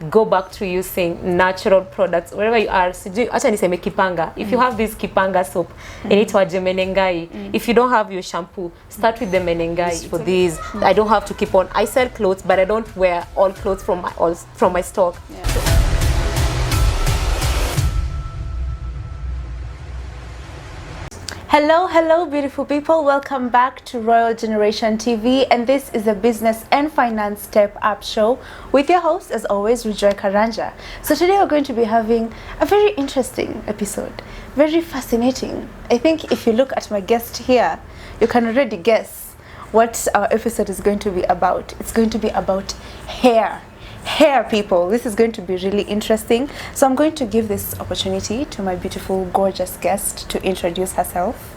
go back to using natural products wherever you are. Acha niseme kipanga. If you have this kipanga soap, inaitwaje menengai. If you don't have your shampoo, start with the menengai for these. I don't have to keep on. I sell clothes, but I don't wear all clothes from my stock. Hello beautiful people, welcome back to Royal Generation TV, and this is a business and finance step up show with your host as always, Rejoy Karanja. So today we're going to be having a very interesting episode, very fascinating. I think if you look at my guest here, you can already guess what our episode is going to be about. It's going to be about hair, people. This is going to be really interesting. So I'm going to give this opportunity to my beautiful, gorgeous guest to introduce herself.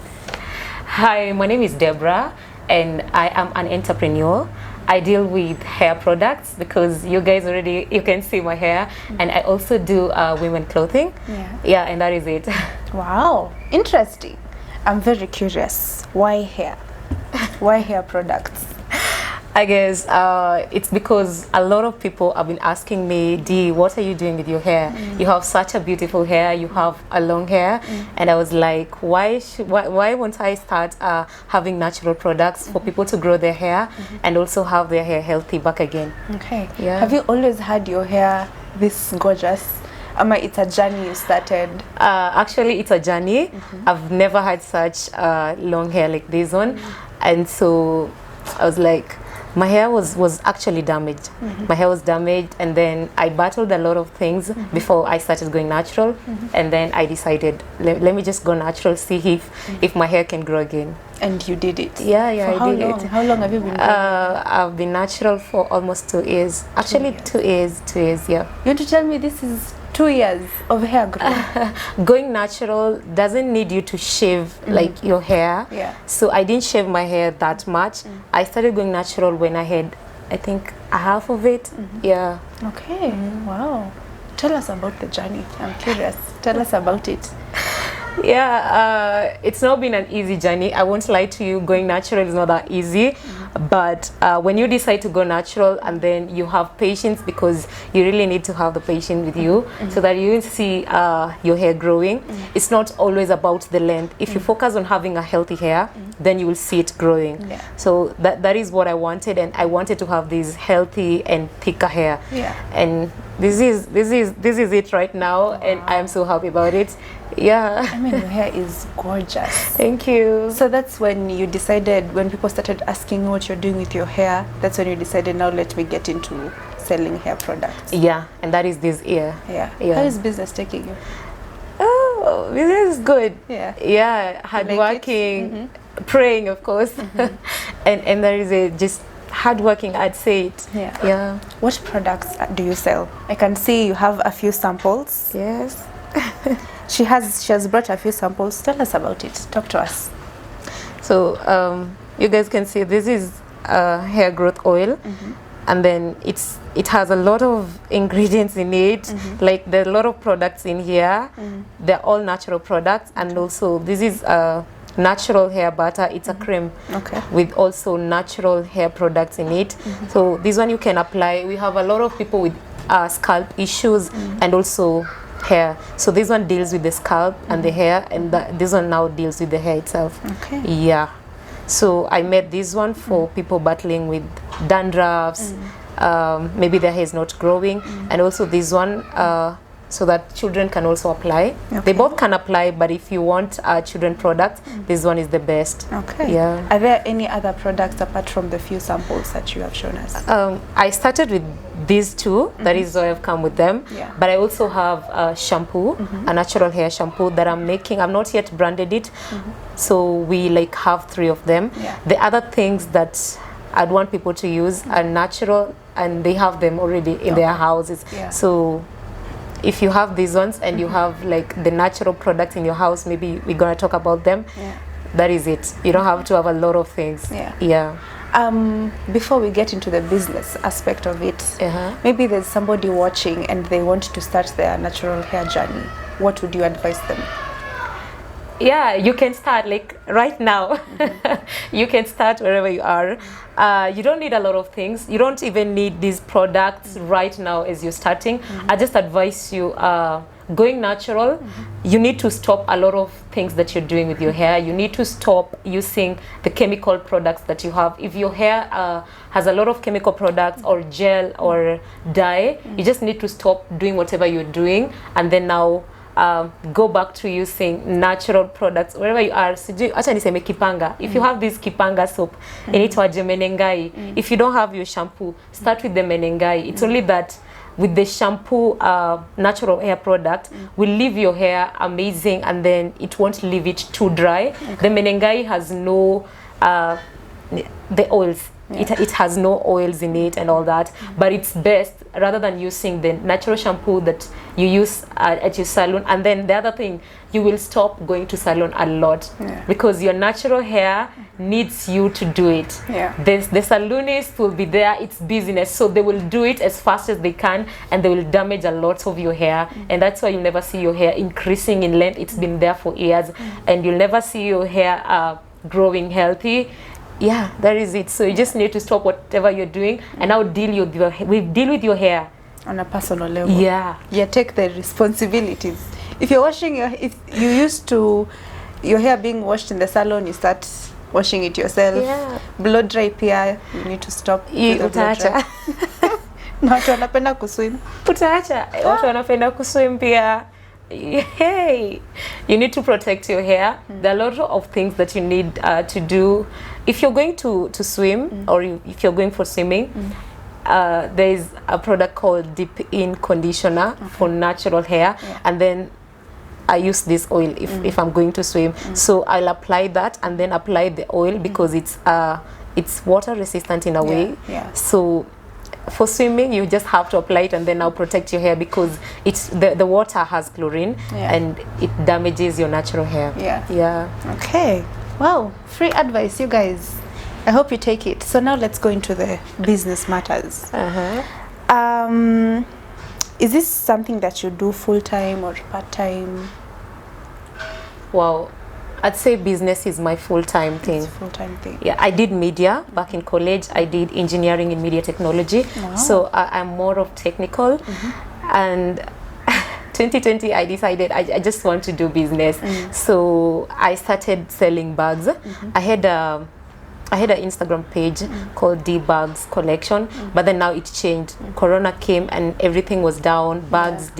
Hi, my name is Deborah, and I am an entrepreneur. I deal with hair products because you guys already, you can see my hair, and I also do women clothing. Yeah, and that is it. Wow, interesting. I'm very curious. Why hair? Why hair products? I guess it's because a lot of people have been asking me, Dee, what are you doing with your hair? You have such a beautiful hair, you have a long hair. And I was like, why won't I start having natural products for people to grow their hair and also have their hair healthy back again? Okay. Yeah. Have you always had your hair this gorgeous? It's a journey you started? Actually, it's a journey. I've never had such long hair like this one. And so I was like, my hair was actually damaged. My hair was damaged, and then I battled a lot of things before I started going natural. And then I decided, let me just go natural, see if my hair can grow again. And you did it? Yeah, I did it. How long have you been doing I've been natural for almost 2 years. Actually, 2 years, yeah. You want to tell me this is 2 years of hair growth? Going natural doesn't need you to shave like your hair. Yeah. So I didn't shave my hair that much. I started going natural when I had, I think, a half of it. Yeah. Okay. Wow. Tell us about the journey. I'm curious. Tell us about it. Yeah, it's not been an easy journey. I won't lie to you, going natural is not that easy. But when you decide to go natural, and then you have patience, because you really need to have the patience with you so that you see your hair growing. It's not always about the length. If you focus on having a healthy hair, then you will see it growing. Yeah. So that is what I wanted, and I wanted to have this healthy and thicker hair. Yeah. And this is it right now. Wow. And I am so happy about it. Yeah. I mean, your hair is gorgeous. Thank you. So that's when you decided, when people started asking what you're doing with your hair, that's when you decided, now let me get into selling hair products. Yeah, and that is this year. Yeah. How is business taking you? Oh, business is good. Yeah. Yeah, hardworking, praying, of course. and there is just hardworking, I'd say it. Yeah. What products do you sell? I can see you have a few samples. Yes. She has brought a few samples. Tell us about it. Talk to us. So you guys can see this is hair growth oil, and then it has a lot of ingredients in it. Like there are a lot of products in here. They're all natural products, and also this is natural hair butter. It's a cream with also natural hair products in it. So this one you can apply. We have a lot of people with scalp issues and also hair. So this one deals with the scalp and the hair, and this one now deals with the hair itself. Okay. Yeah. So I made this one for people battling with dandruffs, maybe their hair is not growing, and also this one so that children can also apply. They both can apply, but if you want children products, this one is the best. Okay. Yeah. Are there any other products apart from the few samples that you have shown us? I started with these two. That is why I've come with them. Yeah. But I also have shampoo, a natural hair shampoo that I'm making. I've not yet branded it. So we like have 3 of them. Yeah. The other things that I'd want people to use are natural, and they have them already in their houses. Yeah. So if you have these ones and you have like the natural products in your house, maybe we're gonna talk about them. Yeah. That is it. You don't have to have a lot of things. Yeah. Before we get into the business aspect of it, maybe there's somebody watching and they want to start their natural hair journey. What would you advise them? Yeah, you can start like right now. You can start wherever you are. You don't need a lot of things. You don't even need these products right now as you're starting. I just advise you going natural. You need to stop a lot of things that you're doing with your hair. You need to stop using the chemical products that you have. If your hair has a lot of chemical products or gel or dye, you just need to stop doing whatever you're doing, and then now go back to using natural products wherever you are. Acha niseme kipanga. If you have this kipanga soap, inaitwa menengai. If you don't have your shampoo, start with the menengai. It's only that with the shampoo, natural hair product will leave your hair amazing, and then it won't leave it too dry. The menengai has no the oils. It has no oils in it and all that, but it's best rather than using the natural shampoo that you use at your salon. And then the other thing, you will stop going to salon a lot because your natural hair needs you to do it. The salonist will be there, it's business, so they will do it as fast as they can, and they will damage a lot of your hair, and that's why you'll never see your hair increasing in length. It's been there for years, and you'll never see your hair growing healthy. Yeah, that is it. So you just need to stop whatever you're doing, and now deal with your hair on a personal level. Yeah, take the responsibilities. If you're washing if you used to your hair being washed in the salon, you start washing it yourself. Blow dry pia, you need to stop. Utaacha. Na watu wanapenda kuswim. Utaacha. Watu wanapenda kuswim pia. Hey, you need to protect your hair. There are a lot of things that you need to do if you're going to swim, or if you're going for swimming. There is a product called Deep In Conditioner for natural hair, and then I use this oil if I'm going to swim. So I'll apply that and then apply the oil because it's water resistant in a way. So for swimming, you just have to apply it and then now protect your hair because it's the water has chlorine and it damages your natural hair. Okay, wow, free advice, you guys. I hope you take it. So now let's go into the business matters. Is this something that you do full-time or part-time? Wow, I'd say business is my full-time thing. It's a full-time thing. Yeah, I did media back in college. I did engineering in media technology. So I'm more of technical. And 2020, I decided I just want to do business. So I started selling bags. I had an Instagram page called D Bags Collection, but then now it changed. Corona came and everything was down. Bags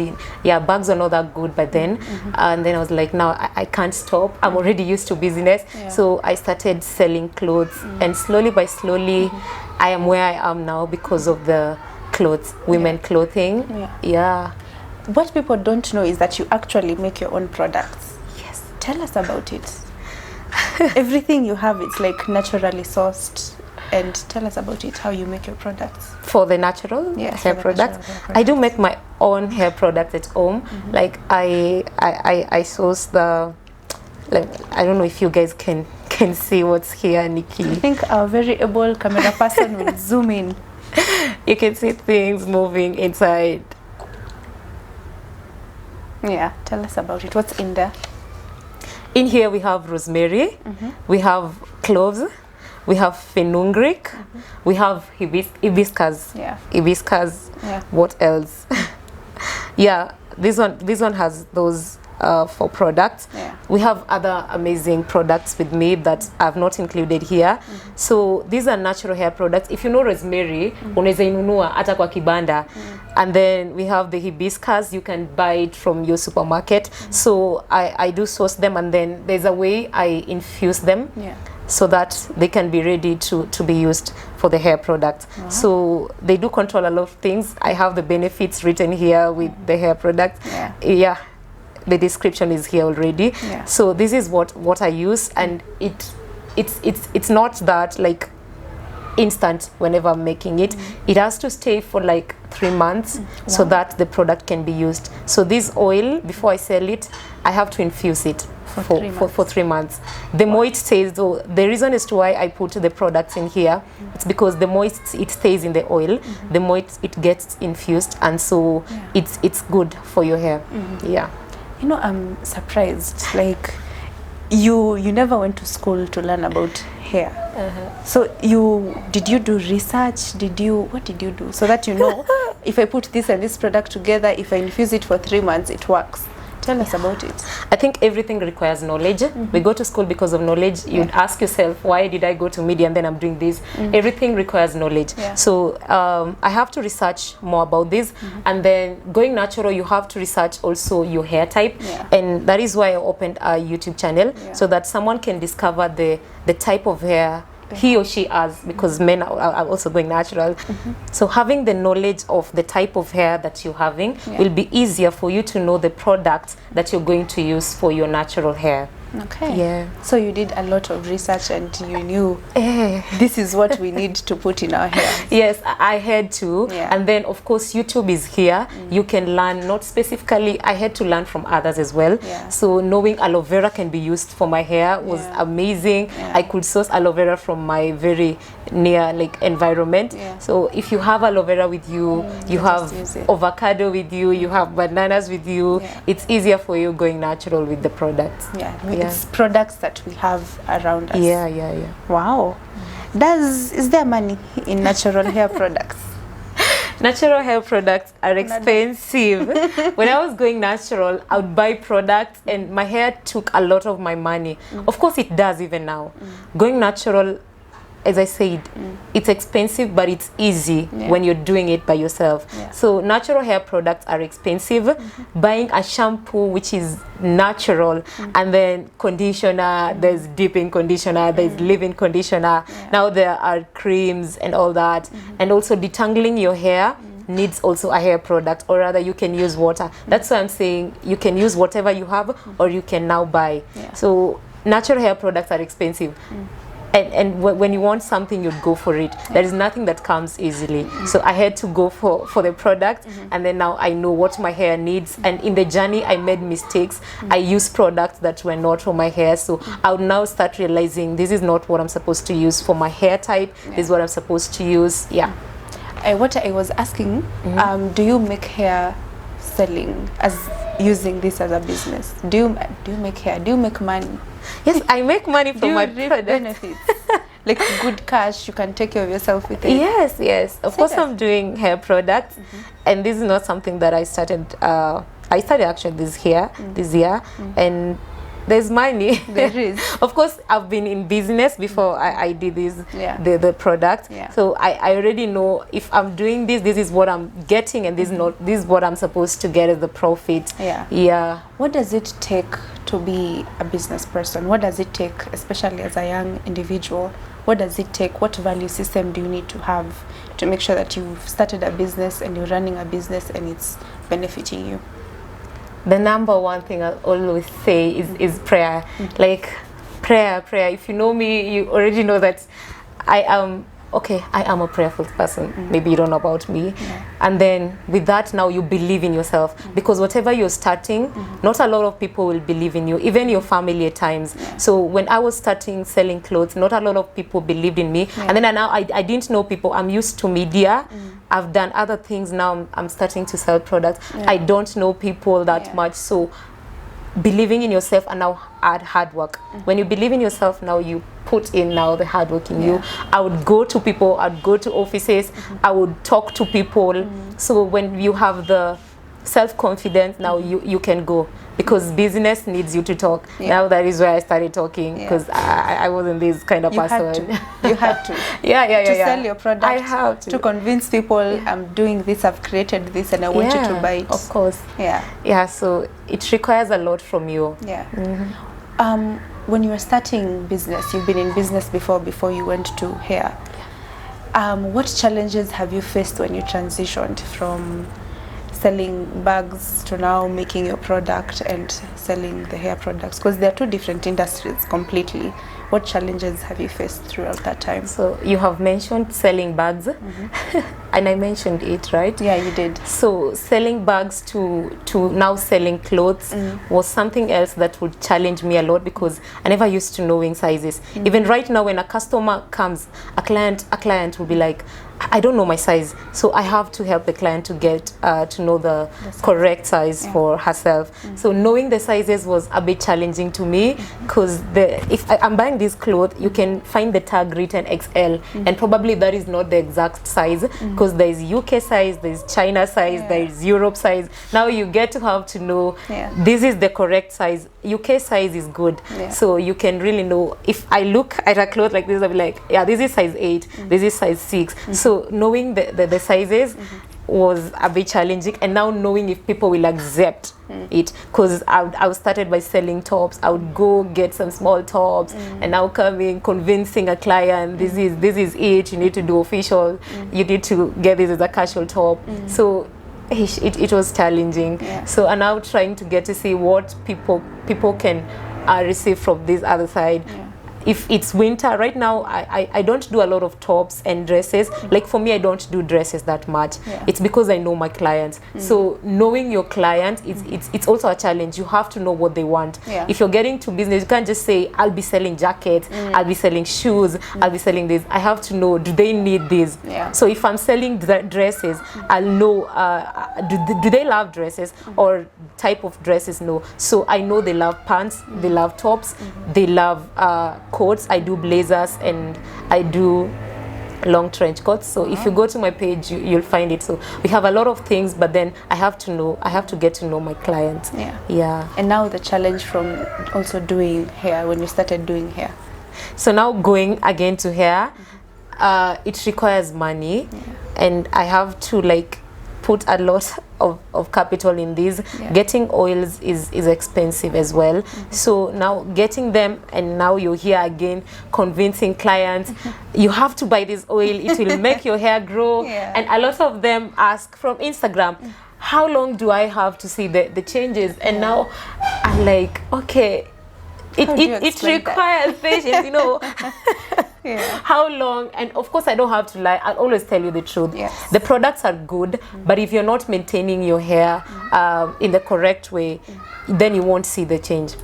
bags are not that good by then. And then I was like, now I can't stop. I'm already used to business. So I started selling clothes, and slowly by slowly, I am where I am now because of the clothes, women clothing. What people don't know is that you actually make your own products. Yes. Tell us about it. Everything you have, it's like naturally sourced, and tell us about it, how you make your products. For the natural hair products, I do make my own hair products at home. Like I source the, like, I don't know if you guys can see what's here, Nikki. I think our very able camera person will zoom in. You can see things moving inside. Yeah, tell us about it. What's in there? In here we have rosemary, we have cloves, we have fenugreek, we have hibiscus. Hibiscus. What else? This one has those for products. We have other amazing products with me that I've not included here. So these are natural hair products. If you know rosemary, unaweza inunua hata kwa kibanda. And then we have the hibiscus, you can buy it from your supermarket. So I do source them, and then there's a way I infuse them so that they can be ready to be used for the hair product. So they do control a lot of things. I have the benefits written here with the hair product. The description is here already. So this is what I use, and it's not that like instant whenever I'm making it. It has to stay for like 3 months so that the product can be used. So this oil, before I sell it, I have to infuse it for 3 months. The more it stays, though, the reason as to why I put the products in here, it's because the more it stays in the oil, the more it gets infused, and so it's good for your hair. You know, I'm surprised. Like, you never went to school to learn about hair. So did you do research? What did you do so that you know if I put this and this product together, if I infuse it for 3 months, it works? Tell us about it. I think everything requires knowledge. We go to school because of knowledge. You'd ask yourself, why did I go to media and then I'm doing this? Everything requires knowledge. So I have to research more about this. And then going natural, you have to research also your hair type. And that is why I opened a YouTube channel, so that someone can discover the type of hair he or she has, because men are also going natural. So having the knowledge of the type of hair that you're having will be easier for you to know the product that you're going to use for your natural hair. Okay. Yeah. So you did a lot of research and you knew this is what we need to put in our hair. Yes, I had to. And then of course YouTube is here. You can learn, not specifically, I had to learn from others as well. So knowing aloe vera can be used for my hair was amazing. I could source aloe vera from my very near environment. So if you have aloe vera with you, you have avocado with you, you have bananas with you, it's easier for you going natural with the products. It's products that we have around us. Yeah. Wow. Is there money in natural hair products? Natural hair products are expensive. When I was going natural, I would buy products and my hair took a lot of my money. Of course it does even now. Going natural, as I said, it's expensive, but it's easy when you're doing it by yourself. So natural hair products are expensive. Buying a shampoo which is natural, and then conditioner, there's deep-in conditioner, there's leave-in conditioner. Now there are creams and all that. And also detangling your hair needs also a hair product, or rather you can use water. That's why I'm saying you can use whatever you have, or you can now buy. So natural hair products are expensive. And when you want something, you'd go for it. There is nothing that comes easily. So I had to go for the product, and then now I know what my hair needs. And in the journey, I made mistakes. I used products that were not for my hair. So I would now start realizing this is not what I'm supposed to use for my hair type. This is what I'm supposed to use. What I was asking, do you make hair selling as using this as a business? Do you make hair? Do you make money? Yes, I make money from my product. Benefits? Like good cash, you can take care of yourself with it. Yes. Of course, I'm doing hair products, and this is not something that I started. I started actually this year, and there's money. There is. Of course, I've been in business before I did this, the product. So I already know if I'm doing this, this is what I'm getting, and this is what I'm supposed to get as the profit. What does it take to be a business person? What does it take, especially as a young individual? What does it take? What value system do you need to have to make sure that you've started a business and you're running a business and it's benefiting you? The number one thing I always say is prayer. Like prayer. If you know me, you already know that I am a prayerful person. Maybe you don't know about me. And then with that, now you believe in yourself, because whatever you're starting, not a lot of people will believe in you, even your family at times. So when I was starting selling clothes, not a lot of people believed in me. And then now I didn't know people. I'm used to media. I've done other things. Now I'm starting to sell products. I don't know people that much. So believing in yourself, and now add hard work. When you believe in yourself, now you put in now the hard work in you. I would go to people, I'd go to offices, I would talk to people. So when you have the self-confidence, now you can go, because business needs you to talk. Now that is where I started talking, because I wasn't this kind of person. You had to. To sell your product. I have to convince people, I'm doing this, I've created this, and I want you to buy it. Of course. So it requires a lot from you. When you were starting business, you've been in business before you went to hair. What challenges have you faced when you transitioned from selling bags to now making your product and selling the hair products? Because they're two different industries completely. What challenges have you faced throughout that time? So you have mentioned selling bags, and I mentioned it, right? Yeah, you did. So selling bags to now selling clothes was something else that would challenge me a lot, because I never used to knowing sizes. Even right now, when a customer comes, a client will be like, I don't know my size, so I have to help the client to get to know the correct size for herself. So knowing the sizes was a bit challenging to me, because if I'm buying this cloth, you can find the tag written XL, and probably that is not the exact size, because there is UK size, there is China size, there is Europe size. Now you get to have to know this is the correct size. UK size is good, so you can really know. If I look at a cloth like this, I'll be like, yeah, this is size 8, this is size 6. So knowing the sizes was a bit challenging, and now knowing if people will accept it, because I started by selling tops. I would go get some small tops, and now coming convincing a client, this is it, you need to do official, you need to get this as a casual top. So it was challenging. So I'm now trying to get to see what people can receive from this other side. If it's winter right now, I don't do a lot of tops and dresses. Like for me, I don't do dresses that much. It's because I know my clients. So knowing your client, it's also a challenge. You have to know what they want. If you're getting to business, you can't just say, I'll be selling jackets, I'll be selling shoes, I'll be selling this. I have to know, do they need this? So if I'm selling dresses, I'll know, do they love dresses, or type of dresses? No. So I know they love pants, they love tops, they love coats. I do blazers, and I do long trench coats. So if you go to my page, you'll find it. So we have a lot of things, but then I have to get to know my clients. And now the challenge from also doing hair, when you started doing hair. So now going again to hair, it requires money, and I have to like put a lot of capital in this. Getting oils is expensive as well. So now getting them, and now you're here again convincing clients, you have to buy this oil, it will make your hair grow. And a lot of them ask from Instagram, how long do I have to see the changes? And now I'm like, okay, it requires patience, you know. How long? And of course, I don't have to lie. I'll always tell you the truth. The products are good, but if you're not maintaining your hair in the correct way, then you won't see the change.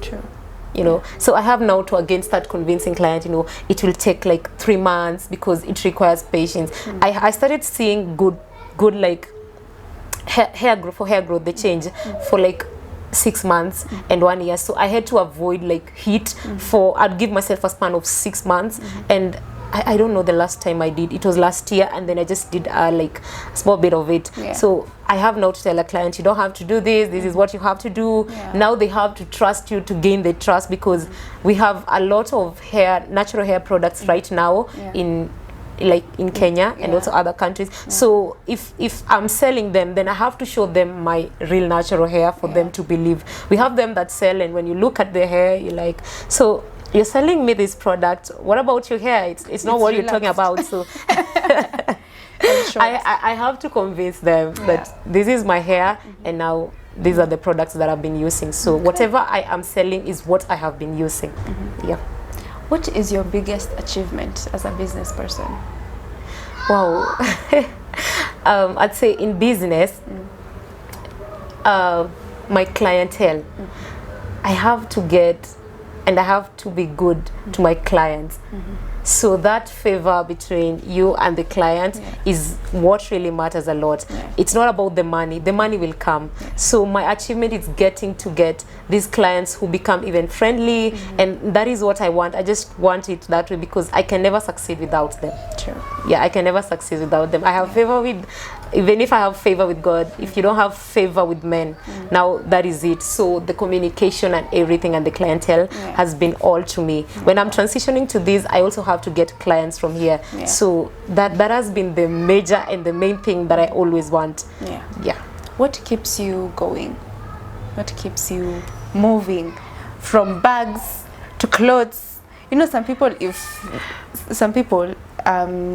You know, so I have now to again start convincing clients, you know, it will take like 3 months because it requires patience. I started seeing good like hair growth, the change for like 6 months and 1 year. So I had to avoid like heat for, I'd give myself a span of 6 months. And I don't know the last time I did, it was last year, and then I just did like a small bit of it. So I have now to tell a client, you don't have to do this, this is what you have to do. Now they have to trust you to gain the trust, because we have a lot of natural hair products right now in Kenya and also other countries. So if I'm selling them, then I have to show them my real natural hair for them to believe. We have them that sell, and when you look at the hair, you're like, so you're selling me this product, what about your hair? It's not what you're talking about. So I have to convince them that this is my hair, and now these are the products that I've been using. So whatever I am selling is what I have been using. What is your biggest achievement as a business person? Wow. I'd say in business, my clientele, I have to get, and I have to be good to my clients. So that favor between you and the client is what really matters a lot. It's not about the money will come. So my achievement is getting to get these clients who become even friendly, and that is what I want. I just want it that way, because I can never succeed without them. I can never succeed without them. I have favor with, even if I have favor with God, if you don't have favor with men, now that is it. So the communication and everything and the clientele has been all to me. When I'm transitioning to this, I also have to get clients from here. So that has been the major and the main thing that I always want. What keeps you going? What keeps you moving from bags to clothes? You know, some people,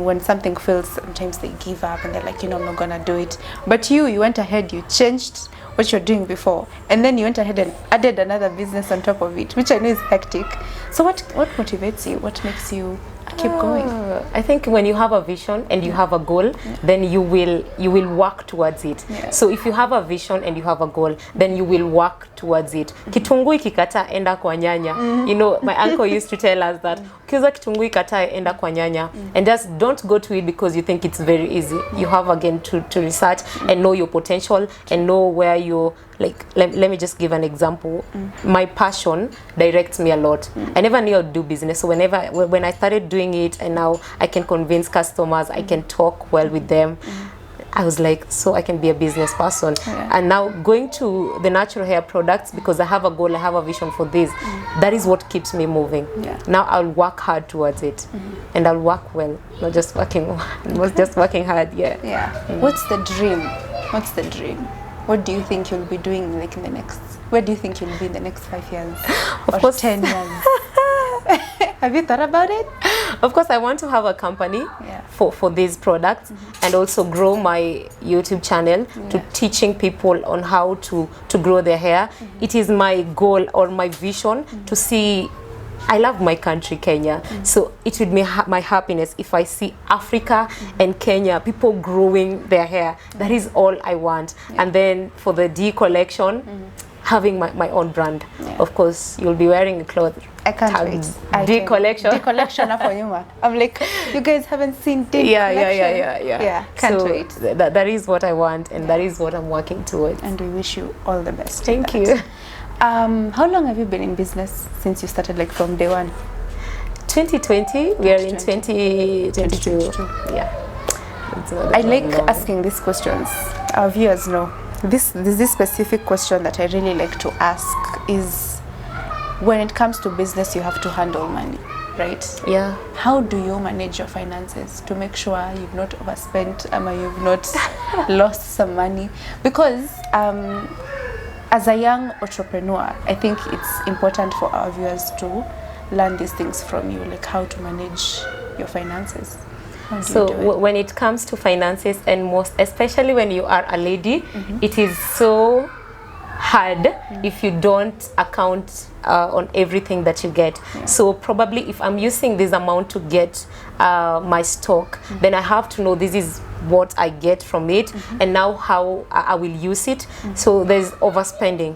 when something fails, sometimes they give up and they're like, I'm not gonna do it. But you went ahead, you changed what you're doing before, and then you went ahead and added another business on top of it, which I know is hectic. So what motivates you? What makes you keep going? I think when you have a vision and you have a goal, then you will work towards it. So if you have a vision and you have a goal, then you will work towards it. Kitunguu ikikata enda kwa nyanya. My uncle used to tell us that ukiuza kitunguu ikata enda kwa nyanya, and just don't go to it because you think it's very easy. You have again to research and know your potential and know where you're like. Let me just give an example. My passion directs me a lot. I never knew I'd do business, so when I started doing it and now I can convince customers, I can talk well with them, I was like, so I can be a business person. And now going to the natural hair products, because I have a goal, I have a vision for this, that is what keeps me moving. Now I'll work hard towards it, and I'll work well, not just working hard. What's the dream? What do you think you'll be doing like in the next, where do you think you'll be in the next 5 years? Of course 10 years? Have you thought about it? Of course, I want to have a company for these products, and also grow my YouTube channel to teaching people on how to grow their hair. It is my goal or my vision to see. I love my country, Kenya, so it would be my happiness if I see Africa and Kenya, people growing their hair. That is all I want. And then for the D collection, having my own brand. Of course, you'll be wearing a cloth. I can't wait. D collection. D collection up on you. I'm like, you guys haven't seen D collection. Yeah. Can't wait. That is what I want, and that is what I'm working towards. And we wish you all the best. Thank you. How long have you been in business since you started, like from day one? 2020. We are in 2022. Yeah. I like asking these questions. Our viewers know. This specific question that I really like to ask is, when it comes to business, you have to handle money, right? Yeah. How do you manage your finances to make sure you've not overspent or you've not lost some money? Because as a young entrepreneur, I think it's important for our viewers to learn these things from you, like how to manage your finances. So when it comes to finances, and most especially when you are a lady, it is so hard if you don't account on everything that you get. So probably if I'm using this amount to get my stock, then I have to know this is what I get from it, and now how I will use it. So there's overspending.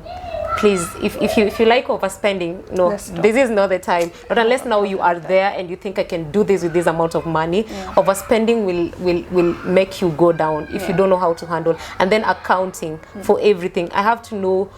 Please, if you like overspending, no, this is not the time. But unless now you are there and you think I can do this with this amount of money, overspending will make you go down if you don't know how to handle. And then accounting for everything. I have to know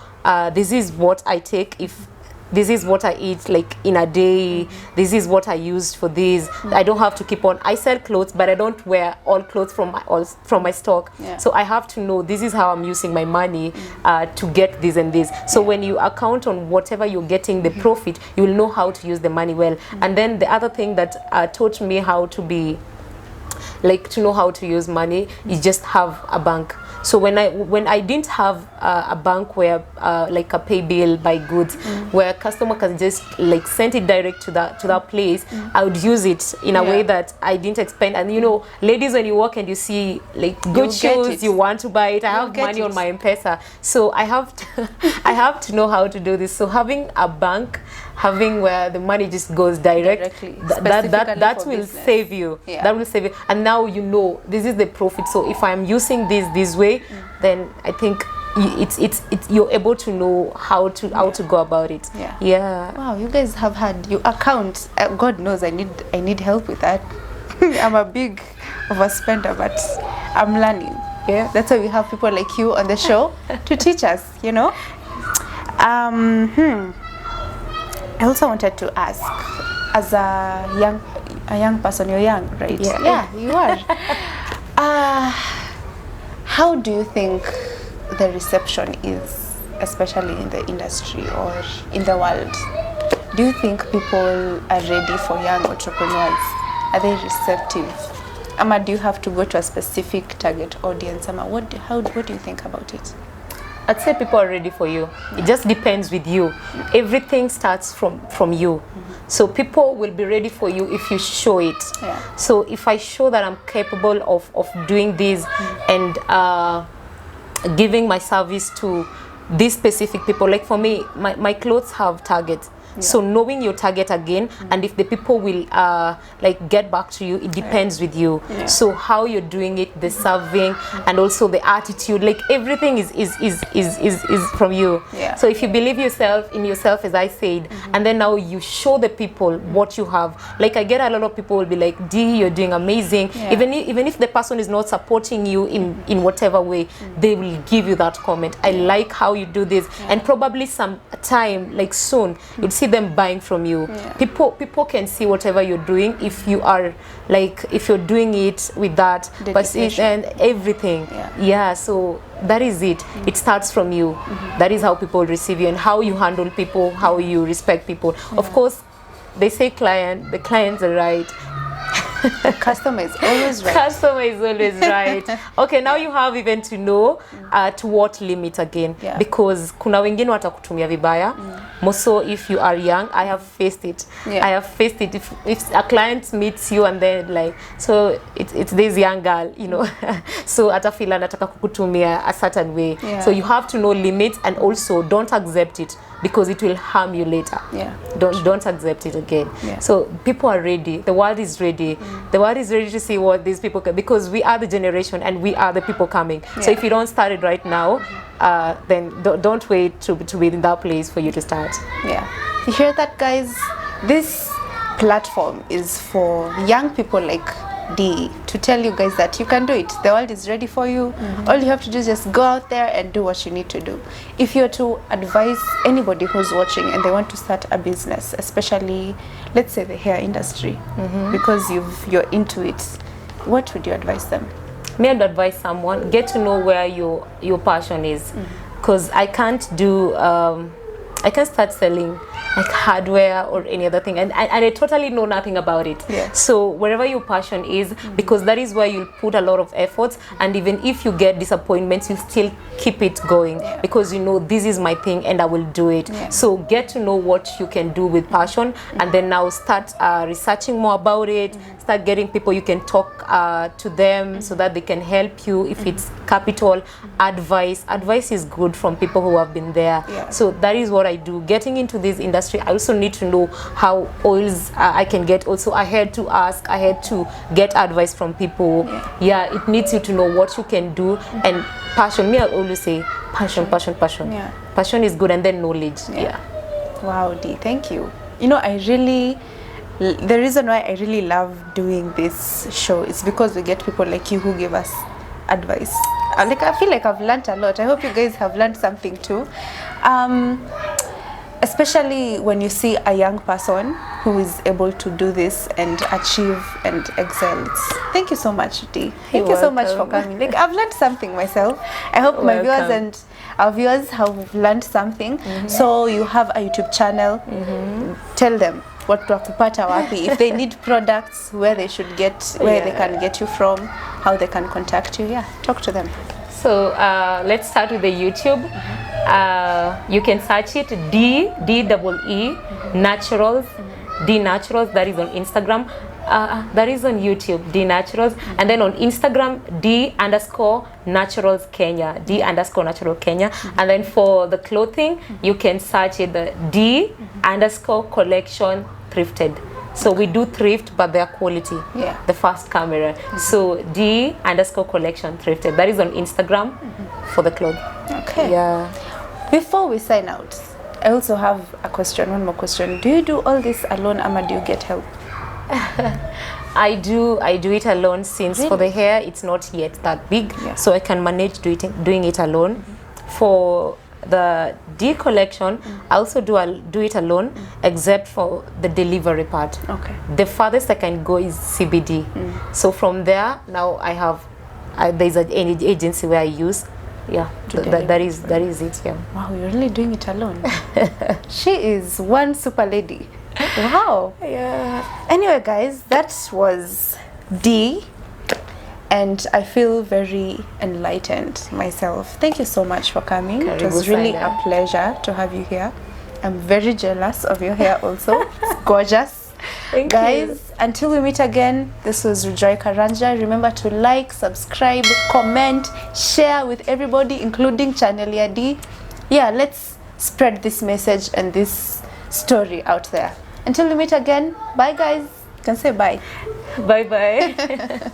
this is what I take, if this is what I eat like in a day, this is what I use for this. I don't have to keep on. I sell clothes, but I don't wear all clothes from my stock. So I have to know this is how I'm using my money to get this and this. So when you account on whatever you're getting, the profit, you will know how to use the money well. And then the other thing that taught me how to be, like, to know how to use money is just have a bank. So when I didn't have a bank where like a pay bill by goods, where a customer can just like send it direct to that place, I would use it in a way that I didn't expend. And you know, ladies, when you walk and you see like good shoes, you want to buy it. I have money on my M-Pesa, so I have to know how to do this. So having a bank, having where the money just goes directly, that will save you. That will save you. And now you know this is the profit. So if I'm using this way, then I think it's you're able to know how to go about it. Wow, you guys have had you account. God knows I need help with that. I'm a big overspender, but I'm learning. That's why we have people like you on the show to teach us, you know. I also wanted to ask, as a young person, you're young, right? Yeah, you are. How do you think the reception is, especially in the industry or in the world? Do you think people are ready for young entrepreneurs? Are they receptive? Ama, do you have to go to a specific target audience? Ama, what do you think about it? I'd say people are ready for you. It just depends with you. Everything starts from you. So people will be ready for you if you show it. So if I show that I'm capable of doing this and giving my service to these specific people, like for me, my clothes have targets. So knowing your target again, and if the people will like get back to you, it depends with you. So how you're doing it, the serving, and also the attitude, like everything is from you. So if you believe in yourself, as I said, and then now you show the people what you have. Like I get a lot of people will be like, Dee, you're doing amazing. Even if the person is not supporting you in whatever way, they will give you that comment. I like how you do this, and probably some time, like soon, you'll see them buying from you. People can see whatever you're doing if you are like, if you're doing it with that and everything. So that is it. It starts from you. That is how people receive you, and how you handle people, how you respect people. Of course, they say the clients are right. Customer is always right. Customer is always right. Okay, now you have even to know to what limit again, because kuna wengine watakutumia vibaya. More so if you are young. I have faced it. I have faced it. If a client meets you and then like, so it's this young girl, you know, so atafila anataka kukutumia a certain way. So you have to know limits, and also don't accept it, because it will harm you later. Don't accept it again. So people are ready. The world is ready. The world is ready to see what these people can, because we are the generation and we are the people coming. So if you don't start it right now, then don't wait to be in that place for you to start. You hear that, guys? This platform is for young people like Dee, to tell you guys that you can do it. The world is ready for you. All you have to do is just go out there and do what you need to do. If you're to advise anybody who's watching and they want to start a business, especially let's say the hair industry, because you're into it, what would you advise them? Me, I'd advise someone, get to know where your passion is, because I can't do I can start selling like hardware or any other thing, and I totally know nothing about it. So wherever your passion is, because that is where you'll put a lot of efforts, and even if you get disappointments, you'll still keep it going, because you know this is my thing and I will do it. So get to know what you can do with passion, and then now start researching more about it. Start getting people you can talk to them, so that they can help you. If it's capital, advice is good from people who have been there. So that is what I do. Getting into this industry, I also need to know how oils I can get. Also, I had to ask, I had to get advice from people. It needs you to know what you can do. And passion, me, I always say passion. Passion is good, and then knowledge. Wow, Dee, thank you. You know, the reason why I really love doing this show is because we get people like you who give us advice. Like, I feel like I've learned a lot. I hope you guys have learned something too. Especially when you see a young person who is able to do this and achieve and excel. Thank you so much, Dee. Thank you so much for coming. Like, I've learned something myself. I hope my viewers and our viewers have learned something. So you have a YouTube channel. Tell them what wakupata wapi, if they need products, where they should get, where they can get you from, how they can contact you. Talk to them. So let's start with the YouTube. You can search it Dee Naturals, Dee Naturals. That is on Instagram. That is on YouTube, Dee Naturals, and then on Instagram, D_Naturals Kenya, D_Natural Kenya, and then for the clothing, you can search it the D_Collection Thrifted. So we do thrift, but they are quality. The first camera. So D_Collection Thrifted. That is on Instagram for the clothes. Okay. Before we sign out, I also have a question. One more question. Do you do all this alone, or do you get help? I do it alone, since for the hair it's not yet that big, so I can manage doing it alone. For the Dee collection, I also do it alone, except for the delivery part. The farthest I can go is CBD. So from there, now I have there's an agency where I use. That is it. Wow, you're really doing it alone. She is one super lady. Wow. Anyway, guys, that was Dee. and I feel very enlightened myself. Thank you so much for coming. It Karibu was really sana. a pleasure to have you here. I'm very jealous of your hair also. It's gorgeous. Thank Guys, you. until we meet again, this was Rujoy Karanja. Remember to like, subscribe, comment, share with everybody, including Chanelia D. Yeah, let's spread this message and this story out there. Until we meet again, bye guys. You can say bye. Bye bye.